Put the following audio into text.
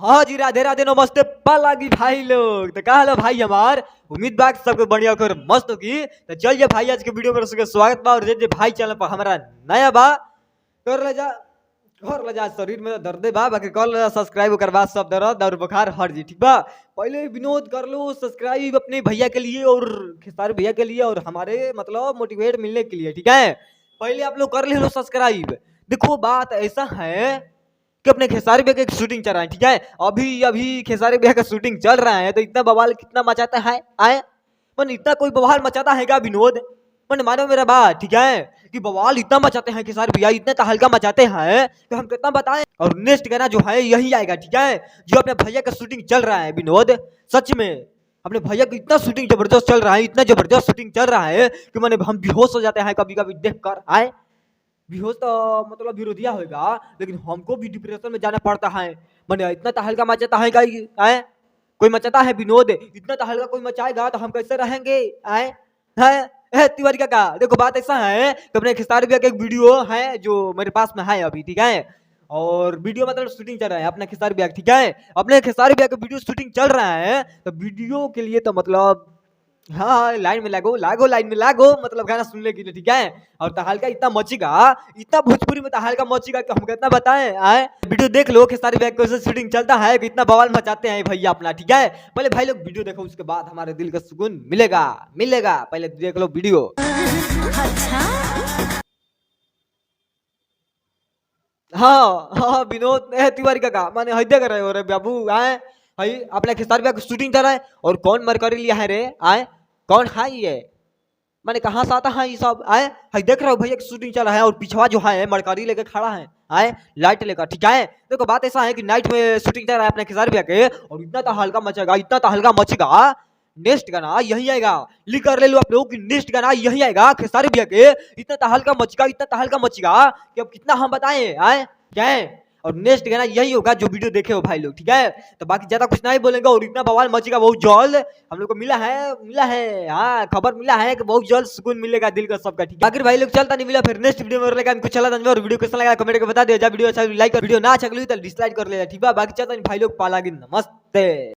हाँ जी, राधे राधे नमस्ते पालागी भाई लोग। तो का हाल भाई हमार, उम्मीद बा सबके बढ़िया कर मस्त होगी। तो चलिए भाई आज के वीडियो में सबके स्वागत बा। और जे भाई चैनल पर हमारा नया बा कर ले जा शरीर में दर्द बा, बाकी कर ले सब्सक्राइब करवा सब दर्द और बुखार हट जी, ठीक बा। पहले विनोद कर लो सब्सक्राइब अपने भैया के लिए और खेसारी भैया के लिए और हमारे मतलब मोटिवेट मिलने के लिए, ठीक है। पहले आप लोग कर ले लो सब्सक्राइब। देखो बात ऐसा है कि अपने खेसारी भैया की शूटिंग चल रहा है, ठीक है। अभी अभी खेसारी भैया का शूटिंग चल रहा है तो इतना बवाल कितना मचाता है आए मन, इतना कोई बवाल मचाता है क्या विनोद? मन मानो मेरा बात, ठीक है, कि बवाल इतना मचाते हैं खेसारी भैया, इतना तहलका मचाते हैं कि हम कितना बताएं। और नेक्स्ट गाना जो है यही आएगा, ठीक है, जो अपने भैया का शूटिंग चल रहा है विनोद। सच में अपने भैया की इतना शूटिंग जबरदस्त चल रहा है, इतना जबरदस्त शूटिंग चल रहा है कि मैंने हम बेहोश हो जाते हैं कभी कभी देख कर आए। बेहोश तो मतलब विरोधिया होगा, लेकिन हमको भी डिप्रेशन में जाना पड़ता है। मैंने इतना तहलका मचाता है आए, कोई मचाता है विनोद? इतना तहलका कोई मचाएगा तो हम कैसे रहेंगे आए है तिवारी का देखो बात ऐसा है कि अपने खेसारी भैया का एक वीडियो है जो मेरे पास में है अभी, ठीक है। और वीडियो मतलब शूटिंग चल रहा है अपने खेसारी भैया, ठीक है। अपने खेसारी भैया का वीडियो शूटिंग चल रहा है तो वीडियो के लिए तो मतलब हाँ लाइन में लागो लाइन में लागो, मतलब गाना सुनने के लिए, ठीक है। और तहलका इतना मचेगा, इतना भोजपुरी में तहलका मचेगा कि हम कितना बताएं आए। वीडियो देख लो कि सारी बैग कैसे शूटिंग चलता है कि इतना बवाल मचाते हैं भैया अपना, ठीक है। पहले भाई लोग वीडियो देखो, उसके बाद हमारे दिल का सुकून मिलेगा मिलेगा। पहले देख लो वीडियो। हाँ हाँ विनोद तिवारी का माने हई देख रहे हो रे बाबू आए। हई अपने खेसारी भैया शूटिंग कर रहा है और कौन मरकरी लिया है रे आए, कौन है ये? मैंने कहाँ से आता है ये सब आए? हई देख रहे हो भैया की शूटिंग चल रहा है और पिछवा जो है मरकरी लेकर खड़ा है आए, लाइट लेकर, ठीक है। देखो बात ऐसा है कि नाइट में शूटिंग चल रहा है अपने खेसारी भैया के और इतना तो हल्का मचेगा, इतना तो हल्का मचेगा। नेक्स्ट गाना यही आएगा, लिख कर ले लो आप लोग कि नेक्स्ट गाना यही आएगा खेसारी भैया के। इतना तो हल्का मचेगा, इतना तो हल्का मचेगा कि अब कितना हम बताएं आए क्या है। और नेक्स्ट गाना यही होगा जो वीडियो देखे हो भाई लोग, ठीक है। तो बाकी ज्यादा कुछ नहीं बोलेंगे और इतना बवाल मचेगा बहुत जल्द। हम लोग को मिला है हाँ खबर मिला है कि बहुत जल्द सुकून मिलेगा दिल का सबका, ठीक है। बाकी भाई लोग चलता नहीं मिला, फिर नेक्स्ट वीडियो में लगा कुछ चला और वीडियो कैसा लगा कमेंट करके बता दिया। वीडियो अच्छा लाइक कर, वीडियो ना अच्छा लगी तो डिसलाइक कर लेगा, ठीक है। बाकी चलता नहीं भाई लोग, पालागी नमस्ते।